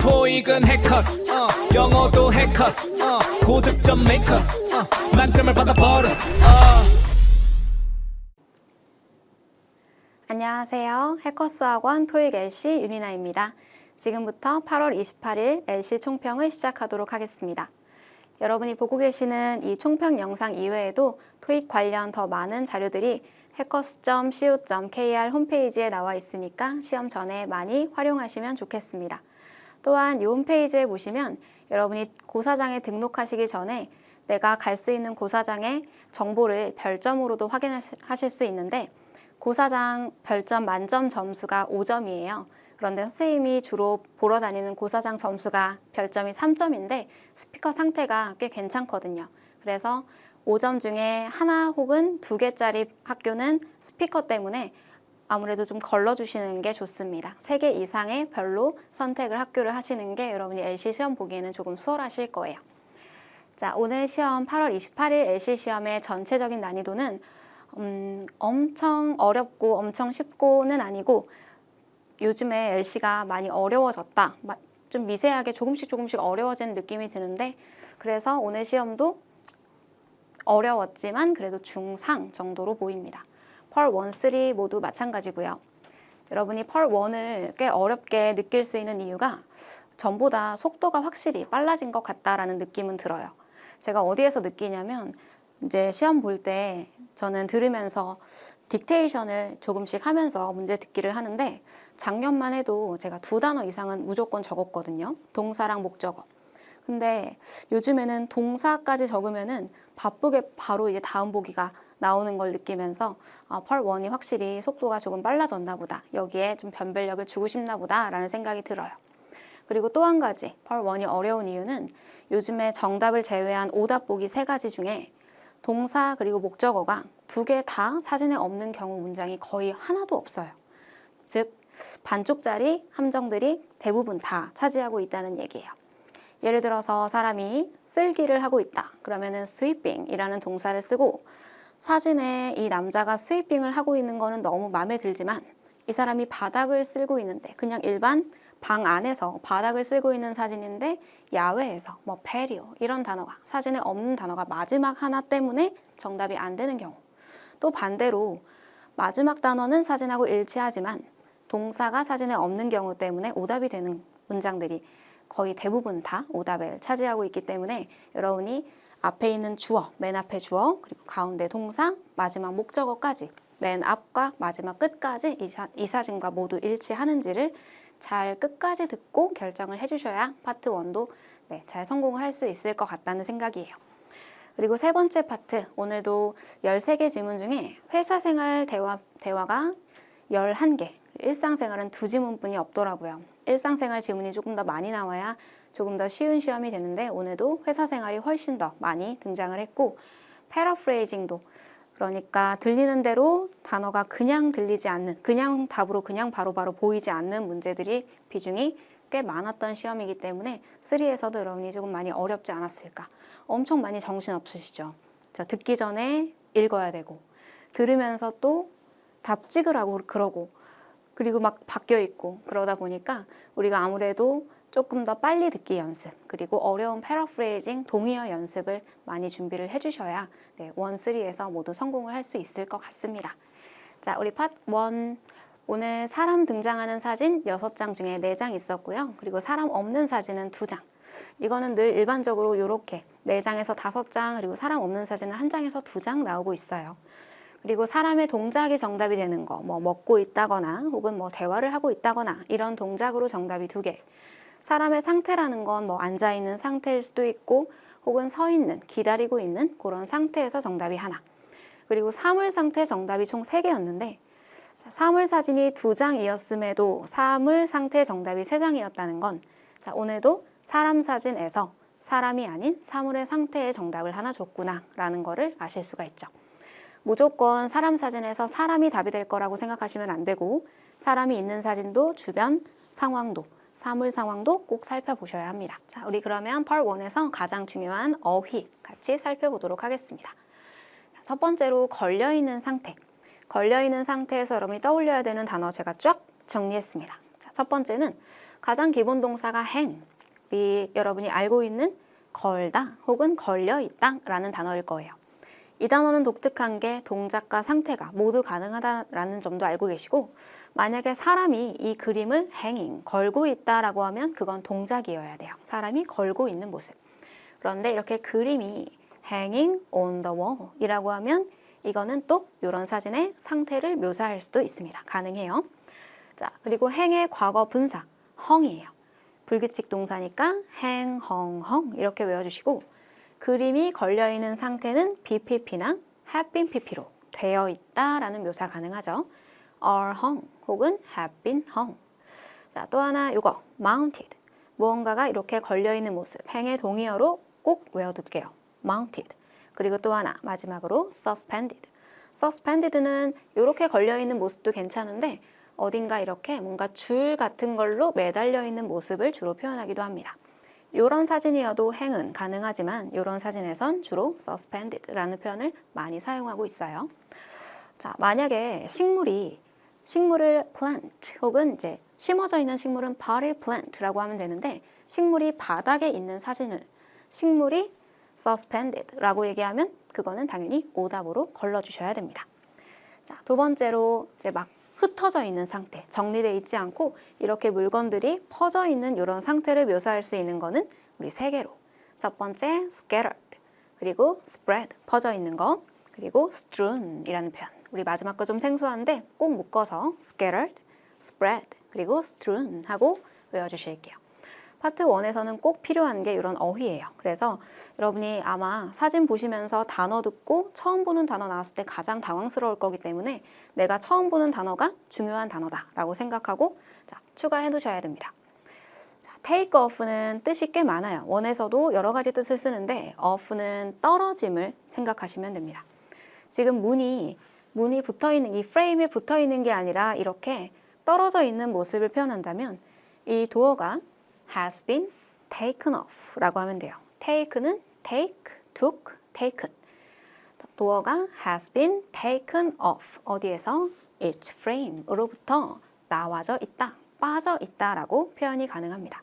토익은 해커스 영어도 해커스 고득점 메이커스 만점을 받아버렸어 안녕하세요. 해커스 학원 토익 LC 윤이나입니다. 지금부터 8월 28일 LC 총평을 시작하도록 하겠습니다. 여러분이 보고 계시는 이 총평 영상 이외에도 토익 관련 더 많은 자료들이 hackers.co.kr 홈페이지에 나와 있으니까 시험 전에 많이 활용하시면 좋겠습니다. 또한 이 홈페이지에 보시면 여러분이 고사장에 등록하시기 전에 내가 갈 수 있는 고사장의 정보를 별점으로도 확인하실 수 있는데 고사장 별점 만점 점수가 5점이에요. 그런데 선생님이 주로 보러 다니는 고사장 점수가 별점이 3점인데 스피커 상태가 꽤 괜찮거든요. 그래서 5점 중에 하나 혹은 2개짜리 학교는 스피커 때문에 아무래도 좀 걸러주시는 게 좋습니다. 3개 이상의 별로 선택을 학교를 하시는 게 여러분이 LC 시험 보기에는 조금 수월하실 거예요. 자, 오늘 시험 8월 28일 LC 시험의 전체적인 난이도는 엄청 어렵고 엄청 쉽고는 아니고 요즘에 LC가 많이 어려워졌다. 좀 미세하게 조금씩 어려워지는 느낌이 드는데 그래서 오늘 시험도 어려웠지만 그래도 중상 정도로 보입니다. 펄 1, 3 모두 마찬가지고요. 여러분이 펄 1을 꽤 어렵게 느낄 수 있는 이유가 전보다 속도가 확실히 빨라진 것 같다라는 느낌은 들어요. 제가 어디에서 느끼냐면 이제 시험 볼 때 저는 들으면서 딕테이션을 조금씩 하면서 문제 듣기를 하는데 작년만 해도 제가 2단어 이상은 무조건 적었거든요. 동사랑 목적어. 근데 요즘에는 동사까지 적으면은 바쁘게 바로 이제 다음 보기가 나오는 걸 느끼면서 펄 1이 확실히 속도가 조금 빨라졌나 보다. 여기에 좀 변별력을 주고 싶나 보다 라는 생각이 들어요. 그리고 또 한 가지 펄 1이 어려운 이유는 요즘에 정답을 제외한 오답 보기 3가지 중에 동사 그리고 목적어가 2개 다 사진에 없는 경우 문장이 거의 하나도 없어요. 즉 반쪽짜리 함정들이 대부분 다 차지하고 있다는 얘기예요. 예를 들어서 사람이 쓸기를 하고 있다. 그러면은 sweeping이라는 동사를 쓰고 사진에 이 남자가 스위핑을 하고 있는 거는 너무 마음에 들지만 이 사람이 바닥을 쓸고 있는데 그냥 일반 방 안에서 바닥을 쓸고 있는 사진인데 야외에서 뭐 patio 이런 단어가 사진에 없는 단어가 마지막 하나 때문에 정답이 안 되는 경우 또 반대로 마지막 단어는 사진하고 일치하지만 동사가 사진에 없는 경우 때문에 오답이 되는 문장들이 거의 대부분 다 오답을 차지하고 있기 때문에 여러분이 앞에 있는 주어, 맨 앞에 주어, 그리고 가운데 동사, 마지막 목적어까지 맨 앞과 마지막 끝까지 이 사진과 모두 일치하는지를 잘 끝까지 듣고 결정을 해주셔야 파트 1도 잘 성공을 할 수 있을 것 같다는 생각이에요. 그리고 세 번째 파트, 오늘도 13개 지문 중에 회사생활 대화가 11개, 일상생활은 2지문뿐이 없더라고요. 일상생활 지문이 조금 더 많이 나와야 조금 더 쉬운 시험이 되는데 오늘도 회사생활이 훨씬 더 많이 등장을 했고 패러프레이징도 그러니까 들리는 대로 단어가 그냥 들리지 않는 그냥 답으로 그냥 바로바로 보이지 않는 문제들이 비중이 꽤 많았던 시험이기 때문에 3에서도 여러분이 조금 많이 어렵지 않았을까. 엄청 많이 정신없으시죠. 자, 듣기 전에 읽어야 되고 들으면서 또 답 찍으라고 그러고 그리고 막 바뀌어 있고 그러다 보니까 우리가 아무래도 조금 더 빨리 듣기 연습 그리고 어려운 패러프레이징 동의어 연습을 많이 준비를 해주셔야 1, 3에서 모두 성공을 할 수 있을 것 같습니다. 자, 우리 파트 1 오늘 사람 등장하는 사진 6장 중에 4장 있었고요. 그리고 사람 없는 사진은 2장. 이거는 늘 일반적으로 이렇게 4장에서 5장 그리고 사람 없는 사진은 1장에서 2장 나오고 있어요. 그리고 사람의 동작이 정답이 되는 거, 뭐 먹고 있다거나 혹은 뭐 대화를 하고 있다거나 이런 동작으로 정답이 2개. 사람의 상태라는 건 뭐 앉아있는 상태일 수도 있고 혹은 서 있는, 기다리고 있는 그런 상태에서 정답이 하나. 그리고 사물 상태 정답이 총 3개였는데 사물 사진이 2장이었음에도 사물 상태 정답이 3장이었다는 건 자, 오늘도 사람 사진에서 사람이 아닌 사물의 상태의 정답을 하나 줬구나 라는 거를 아실 수가 있죠. 무조건 사람 사진에서 사람이 답이 될 거라고 생각하시면 안 되고 사람이 있는 사진도 주변 상황도 사물 상황도 꼭 살펴보셔야 합니다. 자, 우리 그러면 Part 1에서 가장 중요한 어휘 같이 살펴보도록 하겠습니다. 첫 번째로 걸려있는 상태. 걸려있는 상태에서 여러분이 떠올려야 되는 단어 제가 쫙 정리했습니다. 자, 첫 번째는 가장 기본 동사가 hang, 여러분이 알고 있는 걸다 혹은 걸려있다 라는 단어일 거예요. 이 단어는 독특한 게 동작과 상태가 모두 가능하다라는 점도 알고 계시고, 만약에 사람이 이 그림을 hanging, 걸고 있다라고 하면 그건 동작이어야 돼요. 사람이 걸고 있는 모습. 그런데 이렇게 그림이 hanging on the wall 이라고 하면 이거는 또 이런 사진의 상태를 묘사할 수도 있습니다. 가능해요. 자, 그리고 hang의 과거 분사 hung이에요. 불규칙 동사니까 hang, hung, hung 이렇게 외워주시고, 그림이 걸려있는 상태는 BPP나 have been PP로 되어 있다라는 묘사 가능하죠. are hung 혹은 have been hung. 자, 또 하나 이거 mounted. 무언가가 이렇게 걸려있는 모습. hang의 동의어로 꼭 외워둘게요. mounted. 그리고 또 하나 마지막으로 suspended. suspended는 이렇게 걸려있는 모습도 괜찮은데 어딘가 이렇게 뭔가 줄 같은 걸로 매달려 있는 모습을 주로 표현하기도 합니다. 이런 사진이어도 hang은 가능하지만 이런 사진에선 주로 suspended라는 표현을 많이 사용하고 있어요. 자, 만약에 식물을 plant 혹은 이제 심어져 있는 식물은 potted plant라고 하면 되는데, 식물이 바닥에 있는 사진을 식물이 suspended라고 얘기하면 그거는 당연히 오답으로 걸러주셔야 됩니다. 자, 두 번째로 이제 막 흩어져 있는 상태, 정리되어 있지 않고 이렇게 물건들이 퍼져 있는 이런 상태를 묘사할 수 있는 거는 우리 세 개로. 첫 번째 scattered, 그리고 spread, 퍼져 있는 거, 그리고 strewn이라는 표현. 우리 마지막 거 좀 생소한데 꼭 묶어서 scattered, spread, 그리고 strewn 하고 외워주실게요. 파트 1에서는 꼭 필요한 게 이런 어휘예요. 그래서 여러분이 아마 사진 보시면서 단어 듣고 처음 보는 단어 나왔을 때 가장 당황스러울 거기 때문에 내가 처음 보는 단어가 중요한 단어다라고 생각하고 추가해 두셔야 됩니다. 자, take off는 뜻이 꽤 많아요. 원에서도 여러 가지 뜻을 쓰는데 off는 떨어짐을 생각하시면 됩니다. 지금 문이 붙어있는, 이 프레임에 붙어있는 게 아니라 이렇게 떨어져 있는 모습을 표현한다면 이 도어가 has been taken off 라고 하면 돼요. take는 take, took, taken. 도어가 has been taken off. 어디에서? its frame으로부터 나와져 있다, 빠져 있다 라고 표현이 가능합니다.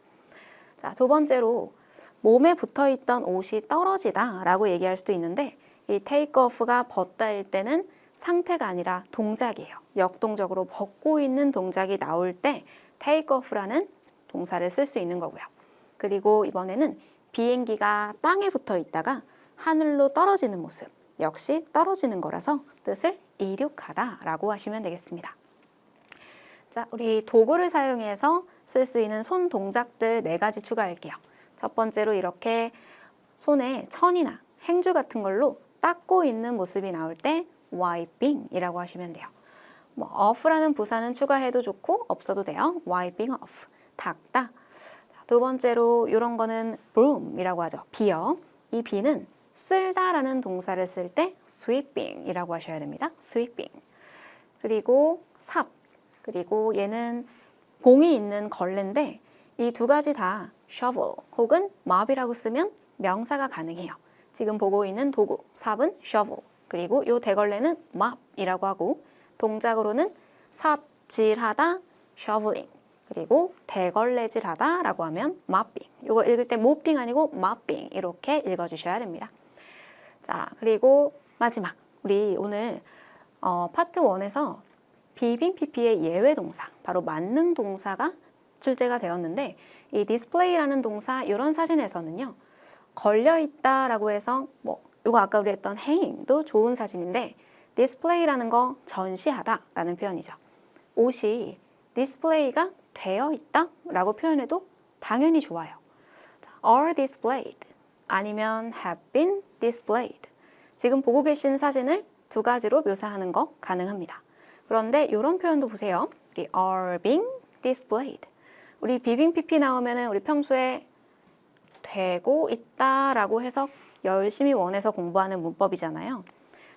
자, 두 번째로 몸에 붙어 있던 옷이 떨어지다 라고 얘기할 수도 있는데, 이 take off가 벗다일 때는 상태가 아니라 동작이에요. 역동적으로 벗고 있는 동작이 나올 때 take off라는 동사를 쓸 수 있는 거고요. 그리고 이번에는 비행기가 땅에 붙어 있다가 하늘로 떨어지는 모습, 역시 떨어지는 거라서 뜻을 이륙하다라고 하시면 되겠습니다. 자, 우리 도구를 사용해서 쓸 수 있는 손 동작들 4가지 추가할게요. 첫 번째로 이렇게 손에 천이나 행주 같은 걸로 닦고 있는 모습이 나올 때 wiping이라고 하시면 돼요. off라는 부사는 추가해도 좋고 없어도 돼요. wiping off. 닦다. 두 번째로 이런 거는 broom이라고 하죠. 비요. 이 비는 쓸다라는 동사를 쓸 때 sweeping이라고 하셔야 됩니다. sweeping. 그리고 삽. 그리고 얘는 봉이 있는 걸레인데 이 두 가지 다 shovel 혹은 mop이라고 쓰면 명사가 가능해요. 지금 보고 있는 도구 삽은 shovel, 그리고 이 대걸레는 mop이라고 하고, 동작으로는 삽질하다 shoveling, 그리고 대걸레질하다 라고 하면 mopping. 이거 읽을 때 mopping 아니고 mopping 이렇게 읽어주셔야 됩니다. 자, 그리고 마지막 우리 오늘 파트 1에서 비빙 PP의 예외 동사, 바로 만능 동사가 출제가 되었는데, 이 display라는 동사 이런 사진에서는요 걸려있다 라고 해서 이거 아까 우리 했던 hanging도 좋은 사진인데, display라는 거 전시하다 라는 표현이죠. 옷이 display가 되어 있다 라고 표현해도 당연히 좋아요. are displayed 아니면 have been displayed. 지금 보고 계신 사진을 2가지로 묘사하는 거 가능합니다. 그런데 이런 표현도 보세요. 우리 are being displayed. 우리 비빙 PP 나오면은 우리 평소에 되고 있다라고 해서 열심히 원해서 공부하는 문법이잖아요.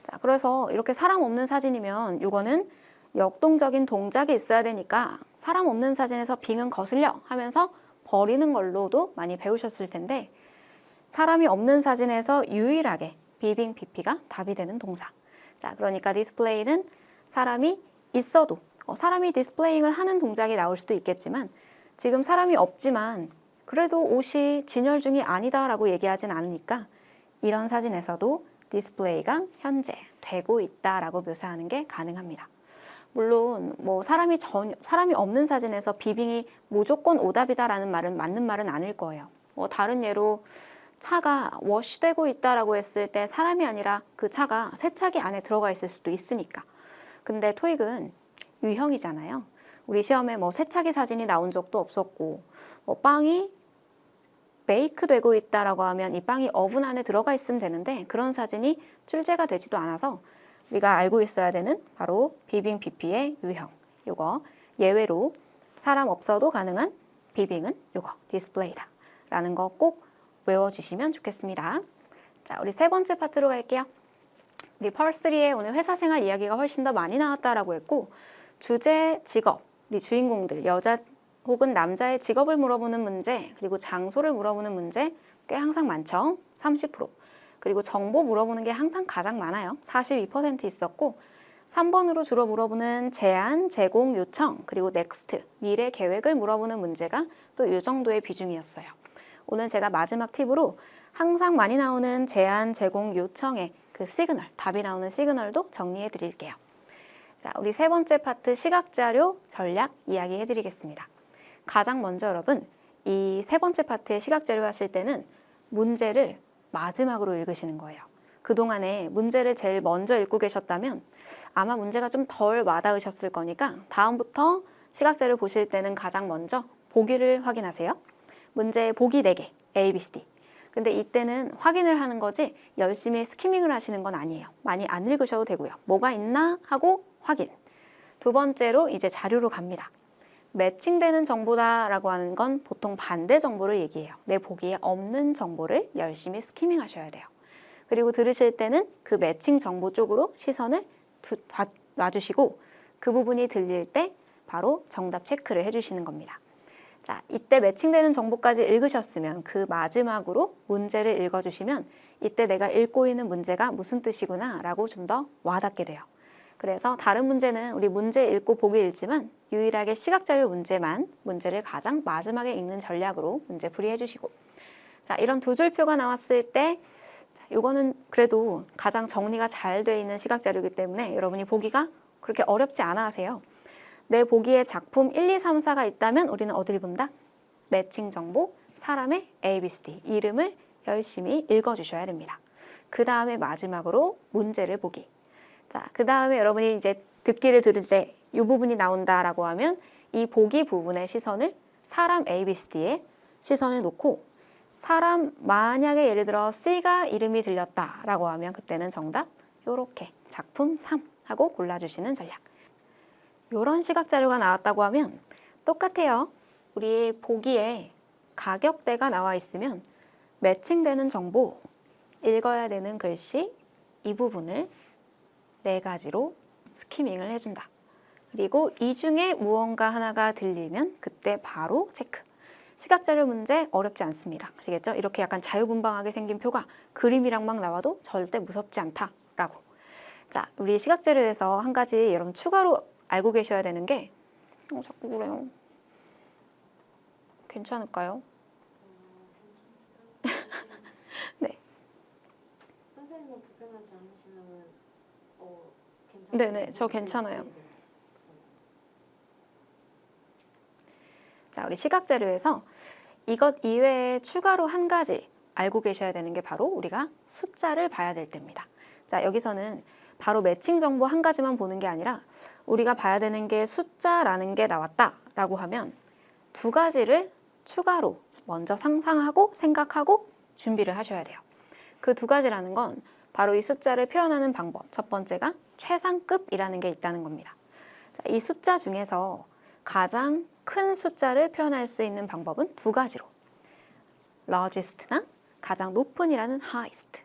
자, 그래서 이렇게 사람 없는 사진이면 이거는 역동적인 동작이 있어야 되니까 사람 없는 사진에서 빙은 거슬려 하면서 버리는 걸로도 많이 배우셨을 텐데, 사람이 없는 사진에서 유일하게 비빙 PP가 답이 되는 동사. 자, 그러니까 display는 사람이 있어도 사람이 디스플레잉을 하는 동작이 나올 수도 있겠지만 지금 사람이 없지만 그래도 옷이 진열 중이 아니다라고 얘기하진 않으니까 이런 사진에서도 디스플레이가 현재 되고 있다라고 묘사하는 게 가능합니다. 물론 뭐 사람이 없는 사진에서 비빙이 무조건 오답이다라는 말은 맞는 말은 아닐 거예요. 뭐 다른 예로 차가 워시되고 있다라고 했을 때 사람이 아니라 그 차가 세차기 안에 들어가 있을 수도 있으니까. 근데 토익은 유형이잖아요. 우리 시험에 뭐 세차기 사진이 나온 적도 없었고 뭐 빵이 베이크 되고 있다라고 하면 이 빵이 오븐 안에 들어가 있으면 되는데 그런 사진이 출제가 되지도 않아서 우리가 알고 있어야 되는 바로 비빙 PP의 유형. 요거 예외로 사람 없어도 가능한 비빙은 요거 디스플레이다 라는 거 꼭 외워주시면 좋겠습니다. 자, 우리 세 번째 파트로 갈게요. 우리 펄3에 오늘 회사 생활 이야기가 훨씬 더 많이 나왔다라고 했고 주제, 직업, 우리 주인공들 여자 혹은 남자의 직업을 물어보는 문제 그리고 장소를 물어보는 문제 꽤 항상 많죠. 30%. 그리고 정보 물어보는 게 항상 가장 많아요. 42% 있었고 3번으로 주로 물어보는 제안, 제공, 요청 그리고 넥스트, 미래 계획을 물어보는 문제가 또 이 정도의 비중이었어요. 오늘 제가 마지막 팁으로 항상 많이 나오는 제안, 제공, 요청의 그 시그널, 답이 나오는 시그널도 정리해 드릴게요. 자, 우리 세 번째 파트 시각자료 전략 이야기해 드리겠습니다. 가장 먼저 여러분 이 세 번째 파트의 시각자료 하실 때는 문제를 마지막으로 읽으시는 거예요. 그동안에 문제를 제일 먼저 읽고 계셨다면 아마 문제가 좀 덜 와닿으셨을 거니까 다음부터 시각자료 보실 때는 가장 먼저 보기를 확인하세요. 문제 보기 4개, A, B, C, D. 근데 이때는 확인을 하는 거지 열심히 스키밍을 하시는 건 아니에요. 많이 안 읽으셔도 되고요. 뭐가 있나 하고 확인. 두 번째로 이제 자료로 갑니다. 매칭되는 정보다라고 하는 건 보통 반대 정보를 얘기해요. 내 보기에 없는 정보를 열심히 스키밍 하셔야 돼요. 그리고 들으실 때는 그 매칭 정보 쪽으로 시선을 놔주시고 그 부분이 들릴 때 바로 정답 체크를 해주시는 겁니다. 자, 이때 매칭되는 정보까지 읽으셨으면 그 마지막으로 문제를 읽어주시면 이때 내가 읽고 있는 문제가 무슨 뜻이구나 라고 좀 더 와닿게 돼요. 그래서 다른 문제는 우리 문제 읽고 보기 읽지만 유일하게 시각자료 문제만 문제를 가장 마지막에 읽는 전략으로 문제 풀이해 주시고 자, 이런 두 줄표가 나왔을 때 자, 이거는 그래도 가장 정리가 잘 돼 있는 시각자료이기 때문에 여러분이 보기가 그렇게 어렵지 않아 하세요. 내 보기에 작품 1, 2, 3, 4가 있다면 우리는 어디를 본다? 매칭 정보, 사람의 A, B, C, D 이름을 열심히 읽어주셔야 됩니다. 그 다음에 마지막으로 문제를 보기. 자, 그 다음에 여러분이 이제 듣기를 들을 때 이 부분이 나온다라고 하면 이 보기 부분의 시선을 사람 A, B, C, D에 시선을 놓고 사람 만약에 예를 들어 C가 이름이 들렸다라고 하면 그때는 정답 요렇게 작품 3 하고 골라주시는 전략. 요런 시각자료가 나왔다고 하면 똑같아요. 우리 보기에 가격대가 나와 있으면 매칭되는 정보, 읽어야 되는 글씨 이 부분을 4가지로 스키밍을 해준다. 그리고 이 중에 무언가 하나가 들리면 그때 바로 체크. 시각자료 문제 어렵지 않습니다. 아시겠죠? 이렇게 약간 자유분방하게 생긴 표가 그림이랑 막 나와도 절대 무섭지 않다라고. 자, 우리 시각자료에서 한 가지 여러분 추가로 알고 계셔야 되는 게 자꾸 그래요. 괜찮을까요? 네. 선생님은 불편하지 않으시면 괜찮아요? 네네, 저 괜찮아요. 자, 우리 시각자료에서 이것 이외에 추가로 한 가지 알고 계셔야 되는 게 바로 우리가 숫자를 봐야 될 때입니다. 자, 여기서는 바로 매칭 정보 한 가지만 보는 게 아니라 우리가 봐야 되는 게 숫자라는 게 나왔다라고 하면 2가지를 추가로 먼저 상상하고 생각하고 준비를 하셔야 돼요. 그 2가지라는 건 바로 이 숫자를 표현하는 방법. 첫 번째가 최상급이라는 게 있다는 겁니다. 자, 이 숫자 중에서 가장 큰 숫자를 표현할 수 있는 방법은 2가지로 largest나 가장 높은이라는 highest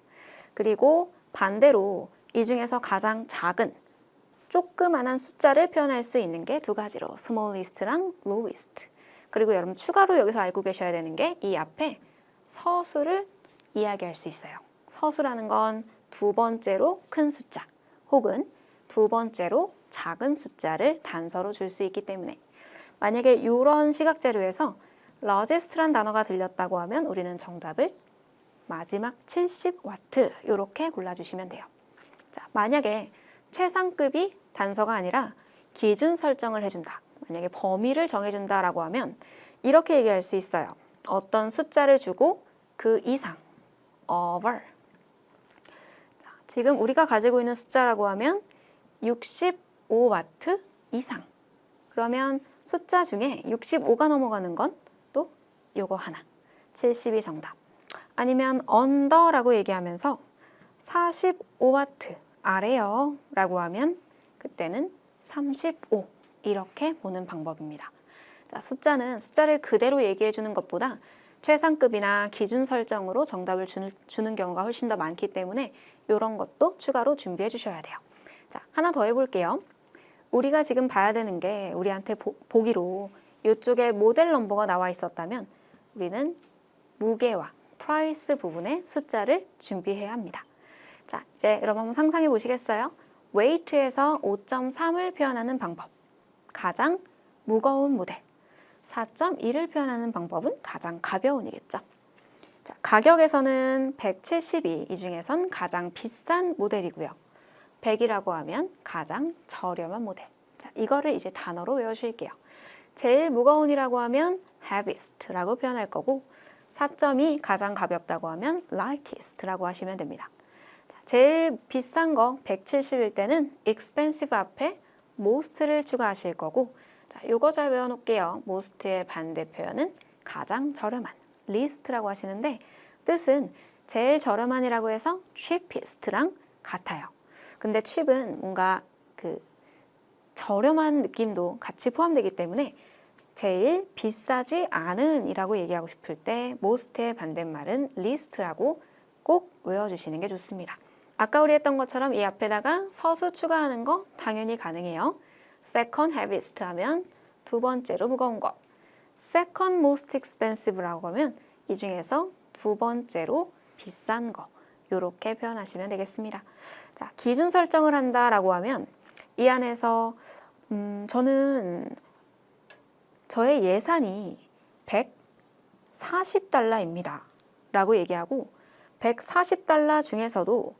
그리고 반대로 이 중에서 가장 작은 조그만한 숫자를 표현할 수 있는 게 2가지로 smallest랑 lowest 그리고 여러분 추가로 여기서 알고 계셔야 되는 게 이 앞에 서수를 이야기할 수 있어요. 서수라는 건 2번째로 큰 숫자 혹은 2번째로 작은 숫자를 단서로 줄 수 있기 때문에 만약에 이런 시각 재료에서 largest란 단어가 들렸다고 하면 우리는 정답을 마지막 70W 이렇게 골라주시면 돼요. 자, 만약에 최상급이 단서가 아니라 기준 설정을 해준다. 만약에 범위를 정해준다라고 하면 이렇게 얘기할 수 있어요. 어떤 숫자를 주고 그 이상, over. 자, 지금 우리가 가지고 있는 숫자라고 하면 65W 이상. 그러면 숫자 중에 65가 넘어가는 건 또 요거 하나, 70이 정답. 아니면 under라고 얘기하면서 45W 아래요 라고 하면 그때는 35 이렇게 보는 방법입니다. 자, 숫자를 그대로 얘기해 주는 것보다 최상급이나 기준 설정으로 정답을 주는 경우가 훨씬 더 많기 때문에 이런 것도 추가로 준비해 주셔야 돼요. 자, 하나 더 해볼게요. 우리가 지금 봐야 되는 게 우리한테 보기로 이쪽에 모델 넘버가 나와 있었다면 우리는 무게와 프라이스 부분에 숫자를 준비해야 합니다. 자, 이제 여러분 한번 상상해 보시겠어요? weight에서 5.3을 표현하는 방법. 가장 무거운 모델. 4.1을 표현하는 방법은 가장 가벼운이겠죠. 자, 가격에서는 172, 이 중에선 가장 비싼 모델이고요. 100이라고 하면 가장 저렴한 모델. 자, 이거를 이제 단어로 외워주실게요. 제일 무거운이라고 하면 heaviest라고 표현할 거고 4.2 가장 가볍다고 하면 lightest라고 하시면 됩니다. 자, 제일 비싼 거 170일 때는 expensive 앞에 most를 추가하실 거고 자, 요거 잘 외워놓을게요. most의 반대 표현은 가장 저렴한 least라고 하시는데 뜻은 제일 저렴한이라고 해서 cheapest랑 같아요. 근데 cheap은 뭔가 그 저렴한 느낌도 같이 포함되기 때문에 제일 비싸지 않은 이라고 얘기하고 싶을 때 most의 반대말은 least라고 꼭 외워주시는 게 좋습니다. 아까 우리 했던 것처럼 이 앞에다가 서수 추가하는 거 당연히 가능해요. second heaviest 하면 두 번째로 무거운 거. second most expensive라고 하면 이 중에서 두 번째로 비싼 거. 이렇게 표현하시면 되겠습니다. 자, 기준 설정을 한다라고 하면 이 안에서 저는 저의 예산이 140달러입니다. 라고 얘기하고 140달러 중에서도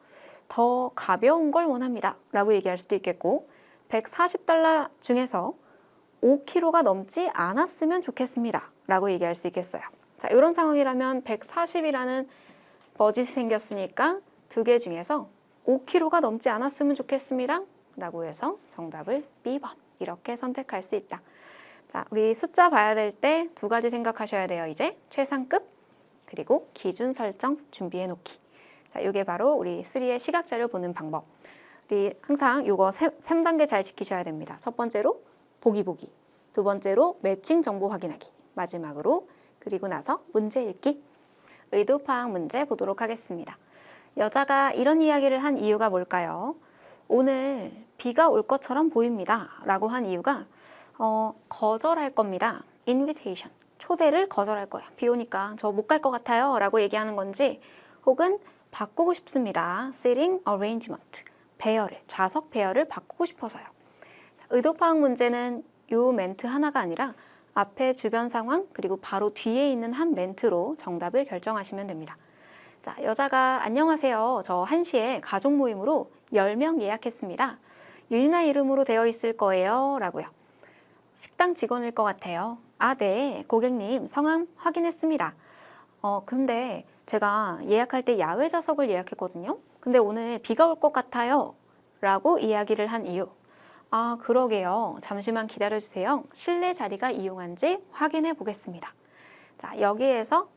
더 가벼운 걸 원합니다. 라고 얘기할 수도 있겠고 140달러 중에서 5kg가 넘지 않았으면 좋겠습니다. 라고 얘기할 수 있겠어요. 자, 이런 상황이라면 140이라는 버짓이 생겼으니까 두 개 중에서 5kg가 넘지 않았으면 좋겠습니다. 라고 해서 정답을 B번 이렇게 선택할 수 있다. 자, 우리 숫자 봐야 될 때 두 가지 생각하셔야 돼요. 이제 최상급 그리고 기준 설정 준비해 놓기. 자, 이게 바로 우리 3의 시각 자료 보는 방법. 우리 항상 이거 3단계 잘 지키셔야 됩니다. 첫 번째로 보기. 두 번째로 매칭 정보 확인하기. 마지막으로 그리고 나서 문제 읽기. 의도 파악 문제 보도록 하겠습니다. 여자가 이런 이야기를 한 이유가 뭘까요? 오늘 비가 올 것처럼 보입니다. 라고 한 이유가 거절할 겁니다. invitation. 초대를 거절할 거야. 비 오니까 저 못 갈 것 같아요. 라고 얘기하는 건지 혹은 바꾸고 싶습니다. seating arrangement. 배열을, 좌석 배열을 바꾸고 싶어서요. 의도 파악 문제는 이 멘트 하나가 아니라 앞에 주변 상황 그리고 바로 뒤에 있는 한 멘트로 정답을 결정하시면 됩니다. 자, 여자가 안녕하세요. 저 1시에 가족 모임으로 10명 예약했습니다. 윤이나 이름으로 되어 있을 거예요. 라고요. 식당 직원일 것 같아요. 아, 네. 고객님 성함 확인했습니다. 근데 제가 예약할 때 야외 좌석을 예약했거든요. 근데 오늘 비가 올 것 같아요. 라고 이야기를 한 이유. 아, 그러게요. 잠시만 기다려주세요. 실내 자리가 이용한지 확인해 보겠습니다. 자, 여기에서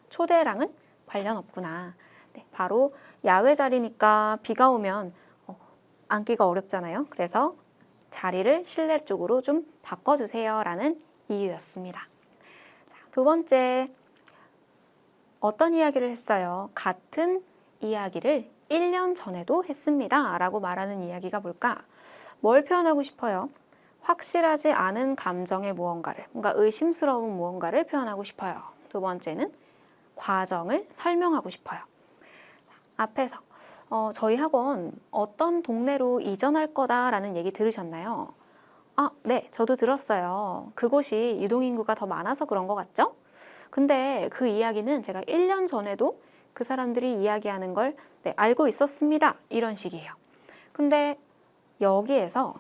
초대랑은 관련 없구나. 네, 바로 야외 자리니까 비가 오면 앉기가 어렵잖아요. 그래서 자리를 실내 쪽으로 좀 바꿔주세요. 라는 이유였습니다. 자, 두 번째, 어떤 이야기를 했어요? 같은 이야기를 1년 전에도 했습니다. 라고 말하는 이야기가 뭘까? 뭘 표현하고 싶어요? 확실하지 않은 감정의 무언가를, 뭔가 의심스러운 무언가를 표현하고 싶어요. 두 번째는 과정을 설명하고 싶어요. 앞에서 저희 학원 어떤 동네로 이전할 거다라는 얘기 들으셨나요? 아, 네, 저도 들었어요. 그곳이 유동인구가 더 많아서 그런 것 같죠? 근데 그 이야기는 제가 1년 전에도 그 사람들이 이야기하는 걸 네, 알고 있었습니다. 이런 식이에요. 근데 여기에서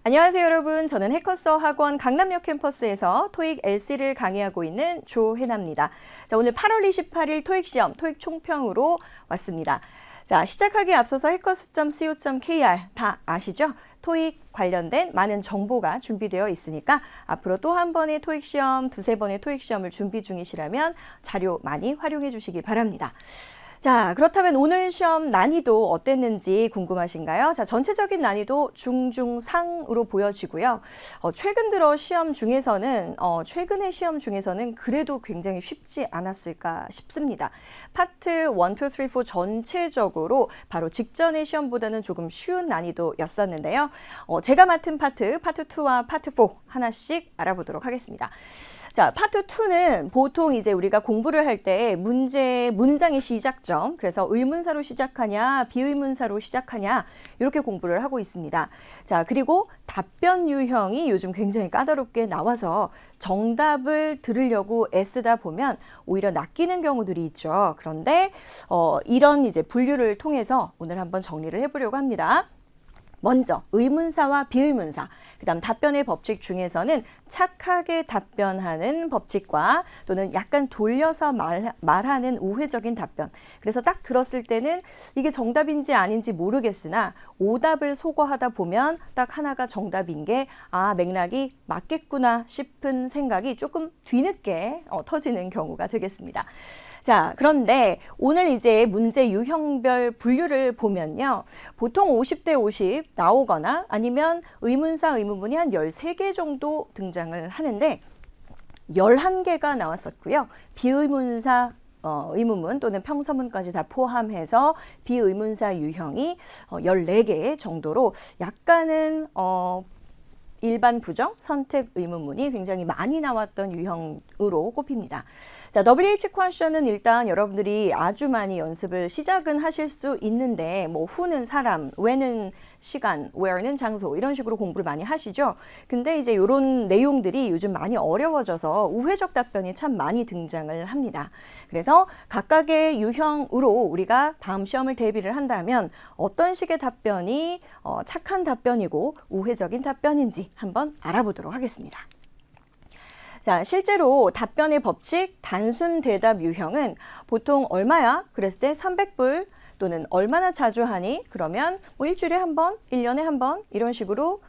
안녕하세요 여러분. 저는 해커서 학원 강남역 캠퍼스에서 토익 LC를 강의하고 있는 조혜나입니다. 자, 오늘 8월 28일 토익 시험, 토익 총평으로 왔습니다. 자, 시작하기에 앞서서 hackers.co.kr 다 아시죠? 토익 관련된 많은 정보가 준비되어 있으니까 앞으로 또 한 번의 토익 시험, 두세 번의 토익 시험을 준비 중이시라면 자료 많이 활용해 주시기 바랍니다. 자, 그렇다면 오늘 시험 난이도 어땠는지 궁금하신가요? 자, 전체적인 난이도 중중상으로 보여지고요. 최근 들어 시험 중에서는, 최근의 시험 중에서는 그래도 굉장히 쉽지 않았을까 싶습니다. 파트 1, 2, 3, 4 전체적으로 바로 직전의 시험보다는 조금 쉬운 난이도였었는데요. 제가 맡은 파트 2와 파트 4 하나씩 알아보도록 하겠습니다. 자, 파트 2는 보통 이제 우리가 공부를 할 때 문장의 시작점, 그래서 의문사로 시작하냐, 비의문사로 시작하냐, 이렇게 공부를 하고 있습니다. 자, 그리고 답변 유형이 요즘 굉장히 까다롭게 나와서 정답을 들으려고 애쓰다 보면 오히려 낚이는 경우들이 있죠. 그런데 이런 이제 분류를 통해서 오늘 한번 정리를 해보려고 합니다. 먼저 의문사와 비의문사, 그다음 답변의 법칙 중에서는 착하게 답변하는 법칙과 또는 약간 돌려서 말하는 우회적인 답변. 그래서 딱 들었을 때는 이게 정답인지 아닌지 모르겠으나 오답을 소거하다 보면 딱 하나가 정답인 게 맥락이 맞겠구나 싶은 생각이 조금 뒤늦게 터지는 경우가 되겠습니다. 자, 그런데 오늘 이제 문제 유형별 분류를 보면요. 보통 50대 50 나오거나 아니면 의문사, 의문문이 한 13개 정도 등장을 하는데 11개가 나왔었고요. 비의문사, 의문문 또는 평서문까지 다 포함해서 비의문사 유형이 14개 정도로 약간은 일반 부정, 선택 의문문이 굉장히 많이 나왔던 유형으로 꼽힙니다. 자, WH 퀘션은 일단 여러분들이 아주 많이 연습을 시작은 하실 수 있는데 뭐 who는 사람, when은 시간, where는 장소 이런 식으로 공부를 많이 하시죠. 근데 이제 이런 내용들이 요즘 많이 어려워져서 우회적 답변이 참 많이 등장을 합니다. 그래서 각각의 유형으로 우리가 다음 시험을 대비를 한다면 어떤 식의 답변이 착한 답변이고 우회적인 답변인지 한번 알아보도록 하겠습니다. 자, 실제로 답변의 법칙 단순 대답 유형은 보통 얼마야? 그랬을 때 300불 또는 얼마나 자주 하니? 그러면 뭐 일주일에 한 번, 1년에 한 번 이런 식으로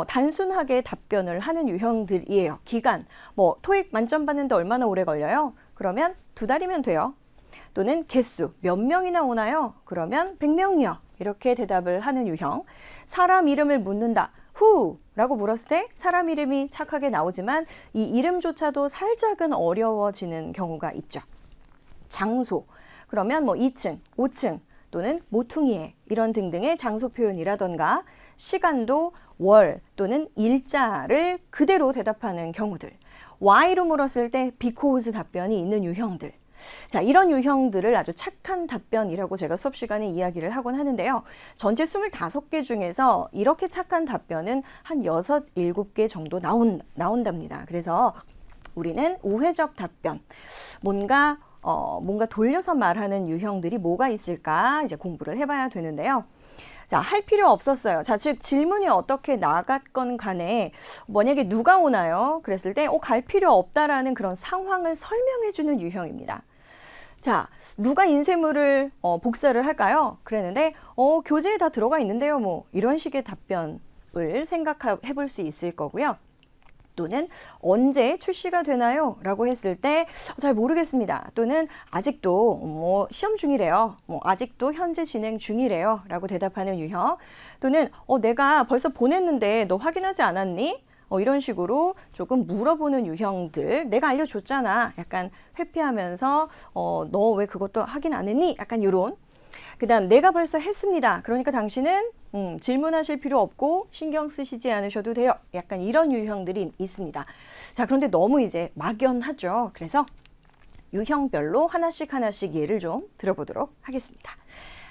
단순하게 답변을 하는 유형들이에요. 기간, 뭐 토익 만점 받는데 얼마나 오래 걸려요? 그러면 2달이면 돼요. 또는 개수, 몇 명이나 오나요? 그러면 100명이요. 이렇게 대답을 하는 유형. 사람 이름을 묻는다. who 라고 물었을 때 사람 이름이 착하게 나오지만 이 이름조차도 살짝은 어려워지는 경우가 있죠. 장소, 그러면 뭐 2층, 5층 또는 모퉁이에 이런 등등의 장소 표현이라던가 시간도 월 또는 일자를 그대로 대답하는 경우들. why로 물었을 때 because 답변이 있는 유형들. 자, 이런 유형들을 아주 착한 답변이라고 제가 수업 시간에 이야기를 하곤 하는데요. 전체 25개 중에서 이렇게 착한 답변은 한 6, 7개 정도 나온답니다. 그래서 우리는 우회적 답변, 뭔가 돌려서 말하는 유형들이 뭐가 있을까 이제 공부를 해봐야 되는데요. 자, 할 필요 없었어요. 자, 즉 질문이 어떻게 나갔건 간에 만약에 누가 오나요? 그랬을 때 갈 필요 없다라는 그런 상황을 설명해 주는 유형입니다. 자, 누가 인쇄물을 복사를 할까요? 그랬는데 교재에 다 들어가 있는데요. 뭐 이런 식의 답변을 생각해 볼 수 있을 거고요. 또는 언제 출시가 되나요? 라고 했을 때 잘 모르겠습니다. 또는 아직도 뭐 시험 중이래요. 뭐 아직도 현재 진행 중이래요. 라고 대답하는 유형. 또는 내가 벌써 보냈는데 너 확인하지 않았니? 이런 식으로 조금 물어보는 유형들. 내가 알려줬잖아. 약간 회피하면서 너 왜 그것도 확인 안 했니? 약간 이런. 그 다음 내가 벌써 했습니다. 그러니까 당신은 질문하실 필요 없고 신경 쓰시지 않으셔도 돼요. 약간 이런 유형들이 있습니다. 자, 그런데 너무 이제 막연하죠. 그래서 유형별로 하나씩 예를 좀 들어보도록 하겠습니다.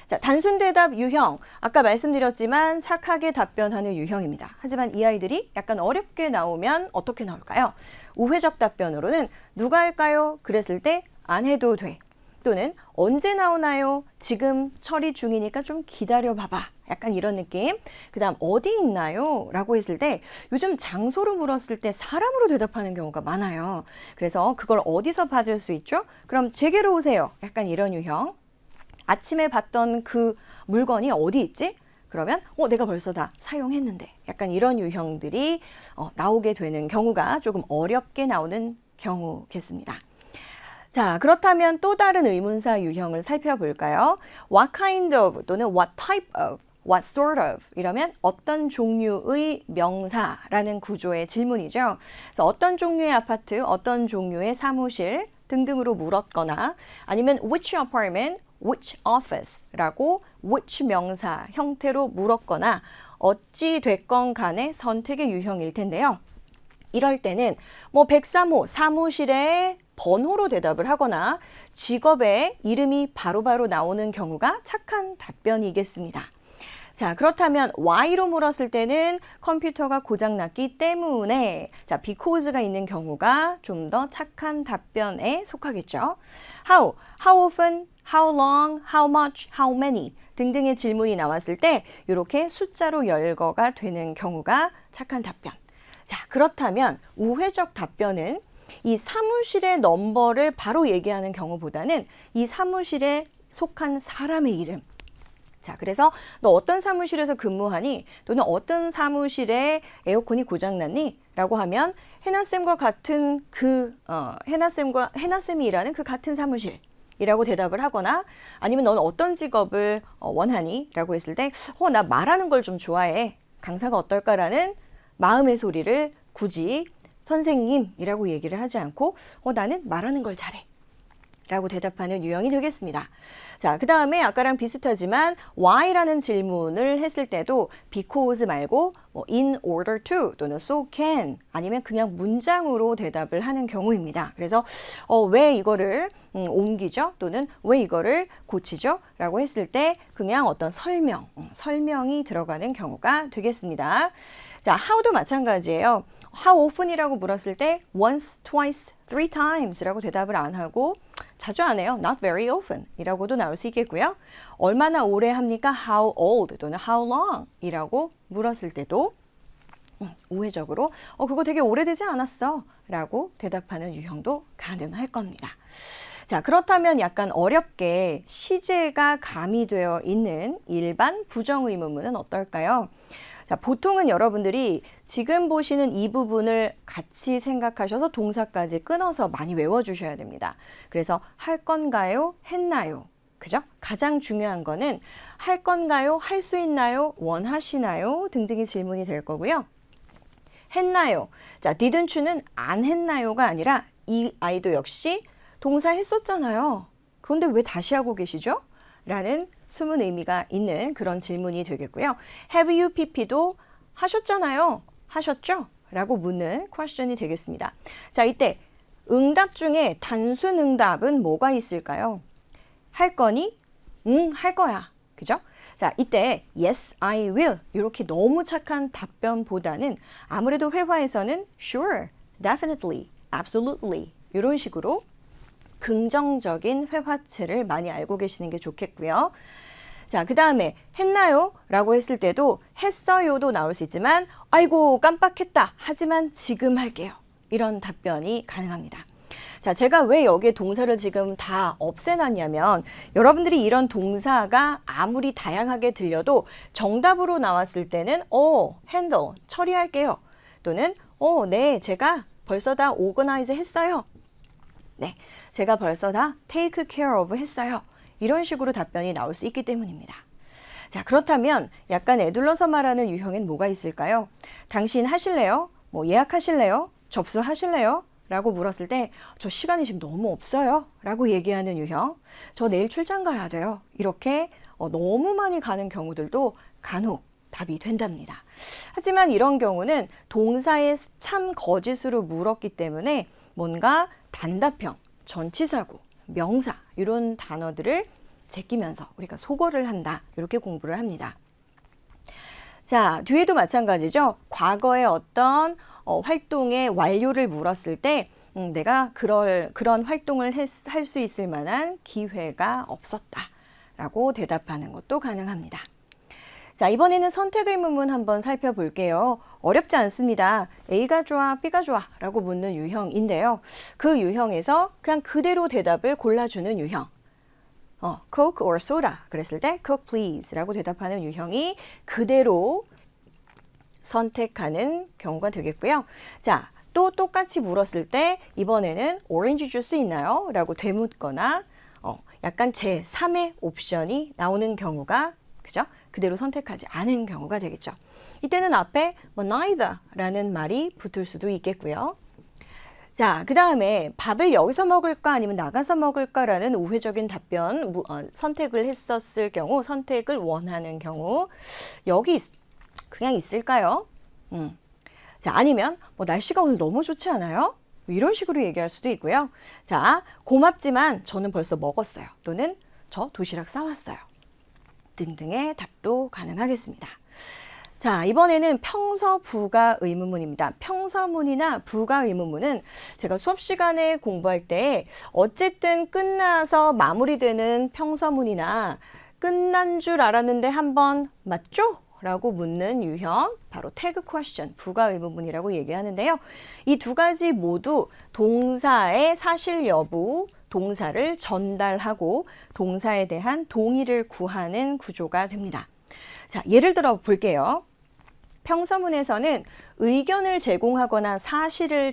자, 단순 대답 유형. 아까 말씀드렸지만 착하게 답변하는 유형입니다. 하지만 이 아이들이 약간 어렵게 나오면 어떻게 나올까요? 우회적 답변으로는 누가 할까요? 그랬을 때 안 해도 돼. 또는 언제 나오나요? 지금 처리 중이니까 좀 기다려 봐봐. 약간 이런 느낌. 그 다음 어디 있나요? 라고 했을 때 요즘 장소로 물었을 때 사람으로 대답하는 경우가 많아요. 그래서 그걸 어디서 받을 수 있죠? 그럼 제게로 오세요. 약간 이런 유형. 아침에 봤던 그 물건이 어디 있지? 그러면 내가 벌써 다 사용했는데. 약간 이런 유형들이 나오게 되는 경우가 조금 어렵게 나오는 경우겠습니다. 자, 그렇다면 또 다른 의문사 유형을 살펴볼까요? What kind of 또는 what type of, what sort of 이러면 어떤 종류의 명사라는 구조의 질문이죠. 그래서 어떤 종류의 아파트, 어떤 종류의 사무실 등등으로 물었거나 아니면 which apartment, which office라고 which 명사 형태로 물었거나 어찌 됐건 간의 선택의 유형일 텐데요. 이럴 때는 103호 사무실의 번호로 대답을 하거나 직업의 이름이 바로바로 나오는 경우가 착한 답변이겠습니다. 자, 그렇다면 why로 물었을 때는 컴퓨터가 고장났기 때문에 because가 있는 경우가 좀 더 착한 답변에 속하겠죠. how often, how long, how much, how many 등등의 질문이 나왔을 때 이렇게 숫자로 열거가 되는 경우가 착한 답변. 자, 그렇다면 우회적 답변은 이 사무실의 넘버를 바로 얘기하는 경우보다는 이 사무실에 속한 사람의 이름. 자, 그래서 너 어떤 사무실에서 근무하니? 또는 어떤 사무실에 에어컨이 고장났니? 라고 하면 해나쌤과 같은 해나쌤이 일하는 그 같은 사무실 이라고 대답을 하거나 아니면 너는 어떤 직업을 원하니? 라고 했을 때 나 말하는 걸 좀 좋아해. 강사가 어떨까라는 마음의 소리를 굳이 선생님이라고 얘기를 하지 않고 나는 말하는 걸 잘해 라고 대답하는 유형이 되겠습니다. 자, 그 다음에 아까랑 비슷하지만 why라는 질문을 했을 때도 because 말고 in order to 또는 so can 아니면 그냥 문장으로 대답을 하는 경우입니다. 그래서 왜 이거를 옮기죠? 또는 왜 이거를 고치죠? 라고 했을 때 그냥 어떤 설명이 들어가는 경우가 되겠습니다. 자, how도 마찬가지예요. How often이라고 물었을 때 once, twice, three times 라고 대답을 안 하고 자주 안 해요. Not very often 이라고도 나올 수 있겠고요. 얼마나 오래 합니까? How old 또는 how long 이라고 물었을 때도 우회적으로 그거 되게 오래되지 않았어 라고 대답하는 유형도 가능할 겁니다. 자, 그렇다면 약간 어렵게 시제가 가미되어 있는 일반 부정의문문은 어떨까요? 자, 보통은 여러분들이 지금 보시는 이 부분을 같이 생각하셔서 동사까지 끊어서 많이 외워주셔야 됩니다. 그래서 할 건가요? 했나요? 그죠? 가장 중요한 거는 할 건가요? 할 수 있나요? 원하시나요? 등등의 질문이 될 거고요. 했나요? 자, didn't you는 안 했나요가 아니라 이 아이도 역시 동사 했었잖아요. 그런데 왜 다시 하고 계시죠? 라는 숨은 의미가 있는 그런 질문이 되겠고요. Have you pp도 하셨잖아요. 하셨죠? 라고 묻는 question이 되겠습니다. 자, 이때 응답 중에 단순 응답은 뭐가 있을까요? 할 거니? 할 거야. 그죠? 자, 이때 yes, I will 이렇게 너무 착한 답변보다는 아무래도 회화에서는 sure, definitely, absolutely 이런 식으로 긍정적인 회화체를 많이 알고 계시는 게 좋겠고요. 자, 그 다음에 했나요? 라고 했을 때도 했어요도 나올 수 있지만 아이고 깜빡했다. 하지만 지금 할게요. 이런 답변이 가능합니다. 자, 제가 왜 여기에 동사를 지금 다 없애놨냐면 여러분들이 이런 동사가 아무리 다양하게 들려도 정답으로 나왔을 때는 handle, 처리할게요. 또는 네, 제가 벌써 다 organize 했어요. 네, 제가 벌써 다 take care of 했어요. 이런 식으로 답변이 나올 수 있기 때문입니다. 자, 그렇다면 약간 애둘러서 말하는 유형엔 뭐가 있을까요? 당신 하실래요? 예약하실래요? 접수하실래요? 라고 물었을 때 저 시간이 지금 너무 없어요. 라고 얘기하는 유형. 저 내일 출장 가야 돼요. 이렇게 너무 많이 가는 경우들도 간혹 답이 된답니다. 하지만 이런 경우는 동사의 참 거짓으로 물었기 때문에 뭔가 단답형, 전치사구, 명사 이런 단어들을 제끼면서 우리가 속어를 한다. 이렇게 공부를 합니다. 자, 뒤에도 마찬가지죠. 과거에 어떤 활동의 완료를 물었을 때 내가 그런 활동을 할 수 있을 만한 기회가 없었다 라고 대답하는 것도 가능합니다. 자, 이번에는 선택 의문문 한번 살펴볼게요. 어렵지 않습니다. A가 좋아, B가 좋아 라고 묻는 유형인데요. 그 유형에서 그냥 그대로 대답을 골라주는 유형. Coke or soda 그랬을 때 Coke please 라고 대답하는 유형이 그대로 선택하는 경우가 되겠고요. 자, 또 똑같이 물었을 때 이번에는 오렌지 주스 있나요? 라고 되묻거나 약간 제3의 옵션이 나오는 경우가 그죠? 그대로 선택하지 않은 경우가 되겠죠. 이때는 앞에 뭐 neither 라는 말이 붙을 수도 있겠고요. 자, 그 다음에 밥을 여기서 먹을까 아니면 나가서 먹을까라는 우회적인 답변 선택을 했었을 경우, 선택을 원하는 경우 여기 그냥 있을까요? 자, 아니면 뭐 날씨가 오늘 너무 좋지 않아요? 이런 식으로 얘기할 수도 있고요. 자, 고맙지만 저는 벌써 먹었어요. 또는 저 도시락 싸왔어요. 등등의 답도 가능하겠습니다. 자, 이번에는 평서 부가 의문문입니다. 평서문이나 부가 의문문은 제가 수업 시간에 공부할 때 어쨌든 끝나서 마무리되는 평서문이나 끝난 줄 알았는데 한번 맞죠? 라고 묻는 유형, 바로 태그 퀘스천, 부가 의문문이라고 얘기하는데요. 이 두 가지 모두 동사의 사실 여부, 동사를 전달하고 동사에 대한 동의를 구하는 구조가 됩니다. 자, 예를 들어 볼게요. 평서문에서는 의견을 제공하거나 사실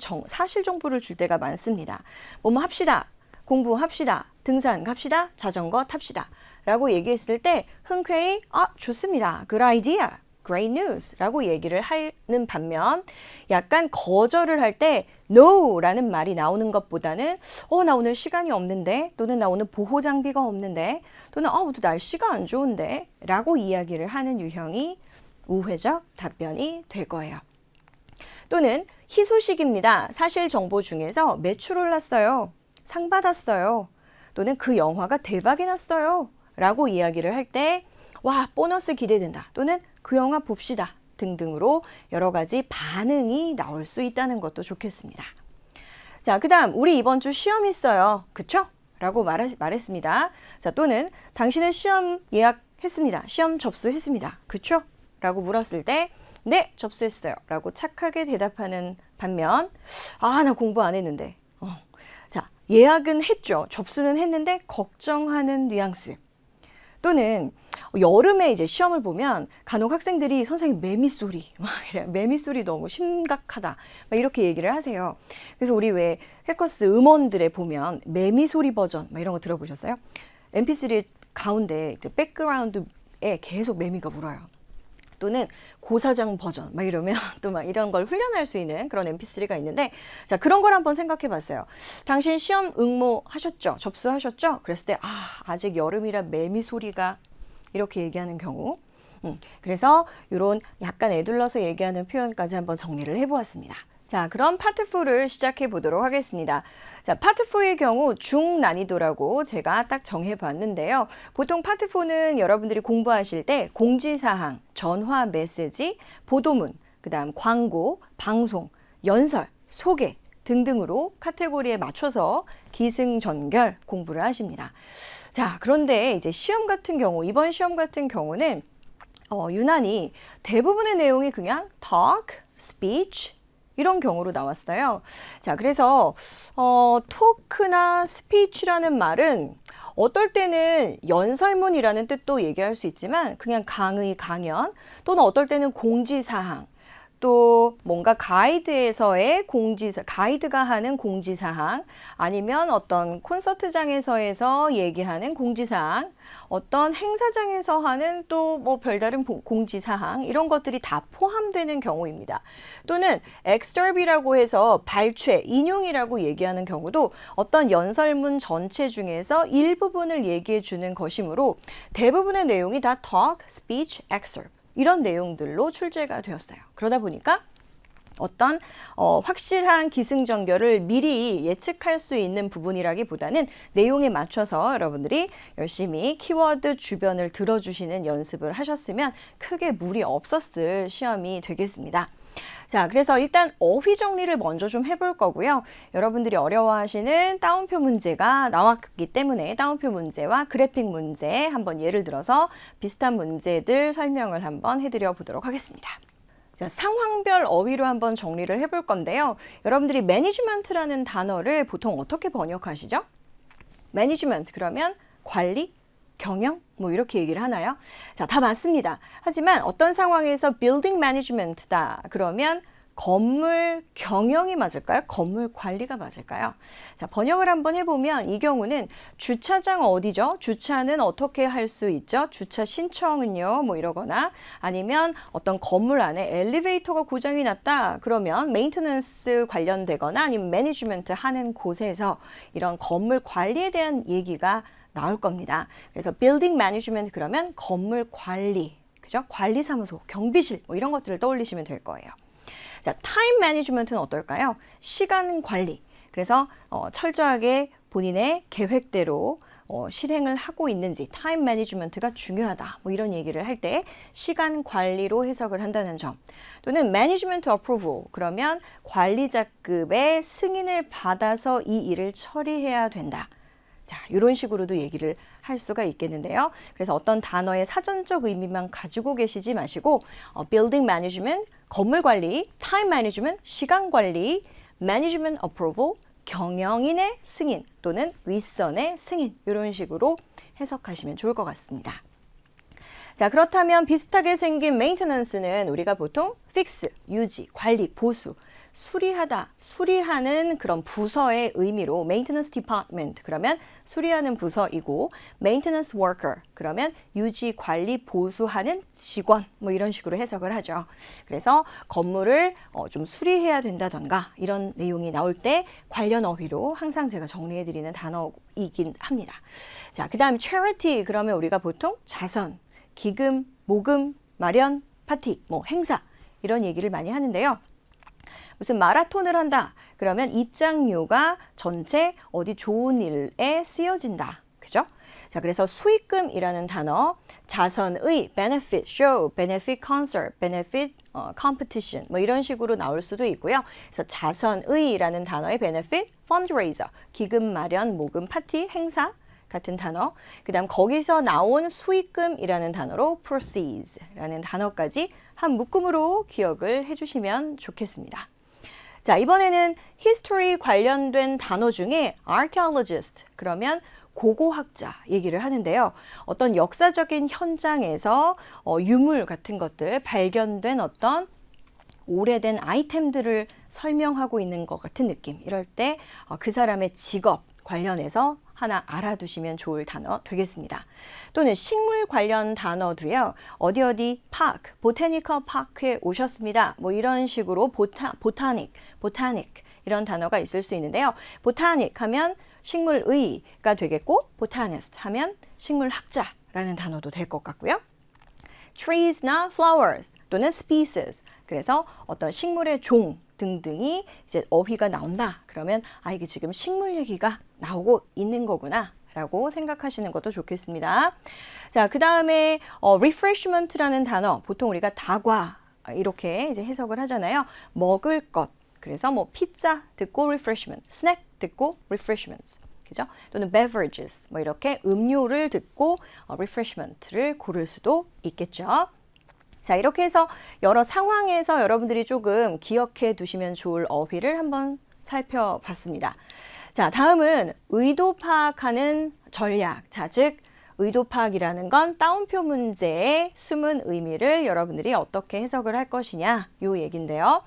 정보를 줄 때가 많습니다. 뭐뭐 합시다, 공부합시다, 등산 갑시다, 자전거 탑시다 라고 얘기했을 때 흔쾌히 좋습니다, good idea, great news 라고 얘기를 하는 반면 약간 거절을 할 때 no 라는 말이 나오는 것보다는 나 오늘 시간이 없는데, 또는 나 오늘 보호 장비가 없는데, 또는 오늘 날씨가 안 좋은데 라고 이야기를 하는 유형이 우회적 답변이 될 거예요. 또는 희소식입니다. 사실 정보 중에서 매출 올랐어요, 상 받았어요, 또는 그 영화가 대박이 났어요 라고 이야기를 할 때 와, 보너스 기대된다, 또는 그 영화 봅시다 등등으로 여러 가지 반응이 나올 수 있다는 것도 좋겠습니다. 자, 그 다음 우리 이번 주 시험 있어요, 그쵸? 라고 말했습니다. 자, 또는 당신은 시험 예약했습니다, 시험 접수했습니다, 그쵸? 라고 물었을 때 네, 접수했어요 라고 착하게 대답하는 반면 나 공부 안 했는데 자, 예약은 했죠, 접수는 했는데 걱정하는 뉘앙스. 또는 여름에 이제 시험을 보면 간혹 학생들이 선생님 매미소리, 매미소리 너무 심각하다 이렇게 얘기를 하세요. 그래서 우리 왜 해커스 음원들에 보면 매미소리 버전 이런 거 들어보셨어요? mp3 가운데 백그라운드에 계속 매미가 울어요. 또는 고사장 버전 이러면 또 이런 걸 훈련할 수 있는 그런 mp3가 있는데, 자, 그런 걸 한번 생각해 봤어요. 당신 시험 응모하셨죠? 접수하셨죠? 그랬을 때 아직 여름이라 매미 소리가 이렇게 얘기하는 경우. 그래서 이런 약간 애둘러서 얘기하는 표현까지 한번 정리를 해보았습니다. 자, 그럼 파트 4를 시작해 보도록 하겠습니다. 자, 파트 4의 경우 중난이도라고 제가 딱 정해봤는데요. 보통 파트 4는 여러분들이 공부하실 때 공지사항, 전화 메시지, 보도문, 그 다음 광고, 방송, 연설, 소개 등등으로 카테고리에 맞춰서 기승전결 공부를 하십니다. 자, 그런데 이제 시험 같은 경우, 이번 시험 같은 경우는 유난히 대부분의 내용이 그냥 talk, speech, 이런 경우로 나왔어요. 자, 그래서 토크나 스피치라는 말은 어떨 때는 연설문이라는 뜻도 얘기할 수 있지만 그냥 강의, 강연, 또는 어떨 때는 공지사항, 또 뭔가 가이드에서의 가이드가 하는 공지사항, 아니면 어떤 콘서트장에서에서 얘기하는 공지사항, 어떤 행사장에서 하는 또 뭐 별다른 공지사항, 이런 것들이 다 포함되는 경우입니다. 또는 excerpt이라고 해서 발췌, 인용이라고 얘기하는 경우도 어떤 연설문 전체 중에서 일부분을 얘기해 주는 것이므로 대부분의 내용이 다 talk, speech, excerpt 이런 내용들로 출제가 되었어요. 그러다 보니까 어떤 확실한 기승전결을 미리 예측할 수 있는 부분이라기보다는 내용에 맞춰서 여러분들이 열심히 키워드 주변을 들어주시는 연습을 하셨으면 크게 무리 없었을 시험이 되겠습니다. 자, 그래서 일단 어휘 정리를 먼저 좀 해볼 거고요. 여러분들이 어려워하시는 따옴표 문제가 나왔기 때문에 따옴표 문제와 그래픽 문제 한번 예를 들어서 비슷한 문제들 설명을 한번 해드려 보도록 하겠습니다. 자, 상황별 어휘로 한번 정리를 해볼 건데요. 여러분들이 매니지먼트라는 단어를 보통 어떻게 번역하시죠? 매니지먼트 그러면 관리, 경영 뭐 이렇게 얘기를 하나요? 자, 다 맞습니다. 하지만 어떤 상황에서 building management다 그러면 건물 경영이 맞을까요? 건물 관리가 맞을까요? 자, 번역을 한번 해보면 이 경우는 주차장 어디죠? 주차는 어떻게 할 수 있죠? 주차 신청은요? 뭐 이러거나 아니면 어떤 건물 안에 엘리베이터가 고장이 났다 그러면 메인테넌스 관련되거나 아니면 매니지먼트 하는 곳에서 이런 건물 관리에 대한 얘기가 나올 겁니다. 그래서 building management 그러면 건물 관리, 그죠? 관리사무소, 경비실 뭐 이런 것들을 떠올리시면 될 거예요. 자, 타임 매니지먼트는 어떨까요? 시간 관리. 그래서 철저하게 본인의 계획대로 실행을 하고 있는지 타임 매니지먼트가 중요하다. 뭐 이런 얘기를 할 때 시간 관리로 해석을 한다는 점. 또는 매니지먼트 어프로벌. 그러면 관리자급의 승인을 받아서 이 일을 처리해야 된다. 자, 이런 식으로도 얘기를 할 수가 있겠는데요. 그래서 어떤 단어의 사전적 의미만 가지고 계시지 마시고 building management, 건물 관리, time management, 시간 관리, management approval, 경영인의 승인 또는 윗선의 승인 이런 식으로 해석하시면 좋을 것 같습니다. 자, 그렇다면 비슷하게 생긴 maintenance는 우리가 보통 fix, 유지, 관리, 보수 수리하다, 수리하는 그런 부서의 의미로 maintenance department 그러면 수리하는 부서이고 maintenance worker 그러면 유지, 관리, 보수하는 직원 뭐 이런 식으로 해석을 하죠. 그래서 건물을 좀 수리해야 된다던가 이런 내용이 나올 때 관련 어휘로 항상 제가 정리해드리는 단어이긴 합니다. 자, 그 다음 charity 그러면 우리가 보통 자선, 기금, 모금, 마련, 파티, 뭐 행사 이런 얘기를 많이 하는데요. 무슨 마라톤을 한다. 그러면 입장료가 전체 어디 좋은 일에 쓰여진다. 그죠? 자, 그래서 수익금이라는 단어, 자선의, benefit show, benefit concert, benefit competition 뭐 이런 식으로 나올 수도 있고요. 그래서 자선의라는 단어의 benefit, fundraiser, 기금 마련, 모금, 파티, 행사 같은 단어. 그 다음 거기서 나온 수익금이라는 단어로 proceeds라는 단어까지 한 묶음으로 기억을 해주시면 좋겠습니다. 자, 이번에는 history 관련된 단어 중에 archaeologist 그러면 고고학자 얘기를 하는데요. 어떤 역사적인 현장에서 유물 같은 것들 발견된 어떤 오래된 아이템들을 설명하고 있는 것 같은 느낌. 이럴 때 그 사람의 직업 관련해서 하나 알아두시면 좋을 단어 되겠습니다. 또는 식물 관련 단어도요. 어디 파크, 보타니컬 파크에 오셨습니다. 뭐 이런 식으로 보타닉 이런 단어가 있을 수 있는데요. 보타닉 하면 식물의가 되겠고 보타니스트 하면 식물학자라는 단어도 될 것 같고요. trees나 flowers 또는 species 그래서 어떤 식물의 종 등등이 이제 어휘가 나온다. 그러면 이게 지금 식물 얘기가 나오고 있는 거구나 라고 생각하시는 것도 좋겠습니다. 자, 그 다음에 refreshment라는 단어 보통 우리가 다과 이렇게 이제 해석을 하잖아요. 먹을 것 그래서 뭐 피자 듣고 refreshment, 스낵 듣고 refreshments 그죠? 또는 beverages 뭐 이렇게 음료를 듣고 refreshment를 고를 수도 있겠죠. 자, 이렇게 해서 여러 상황에서 여러분들이 조금 기억해 두시면 좋을 어휘를 한번 살펴봤습니다. 자, 다음은 의도 파악하는 전략. 자, 즉 의도 파악이라는 건 따옴표 문제의 숨은 의미를 여러분들이 어떻게 해석을 할 것이냐 요 얘긴데요.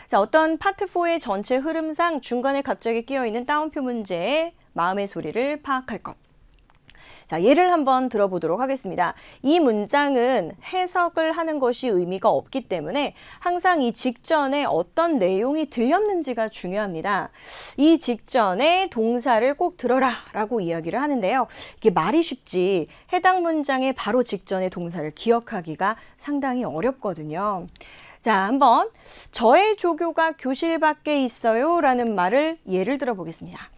자, 어떤 파트 4의 전체 흐름상 중간에 갑자기 끼어 있는 따옴표 문제의 마음의 소리를 파악할 것. 자, 예를 한번 들어보도록 하겠습니다. 이 문장은 해석을 하는 것이 의미가 없기 때문에 항상 이 직전에 어떤 내용이 들렸는지가 중요합니다. 이 직전에 동사를 꼭 들어라 라고 이야기를 하는데요. 이게 말이 쉽지 해당 문장의 바로 직전의 동사를 기억하기가 상당히 어렵거든요. 자, 한번 저의 조교가 교실 밖에 있어요 라는 말을 예를 들어 보겠습니다.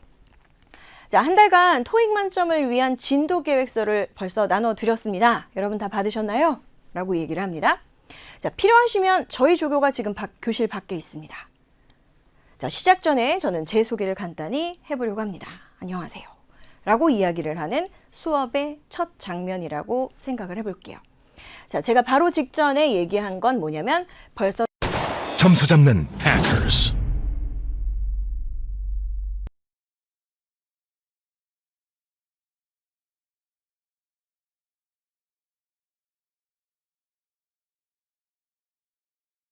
자, 한 달간 토익 만점을 위한 진도 계획서를 벌써 나눠드렸습니다. 여러분 다 받으셨나요? 라고 얘기를 합니다. 자, 필요하시면 저희 조교가 지금 교실 밖에 있습니다. 자, 시작 전에 저는 제 소개를 간단히 해보려고 합니다. 안녕하세요. 라고 이야기를 하는 수업의 첫 장면이라고 생각을 해볼게요. 자, 제가 바로 직전에 얘기한 건 뭐냐면 벌써 점수 잡는 해커스.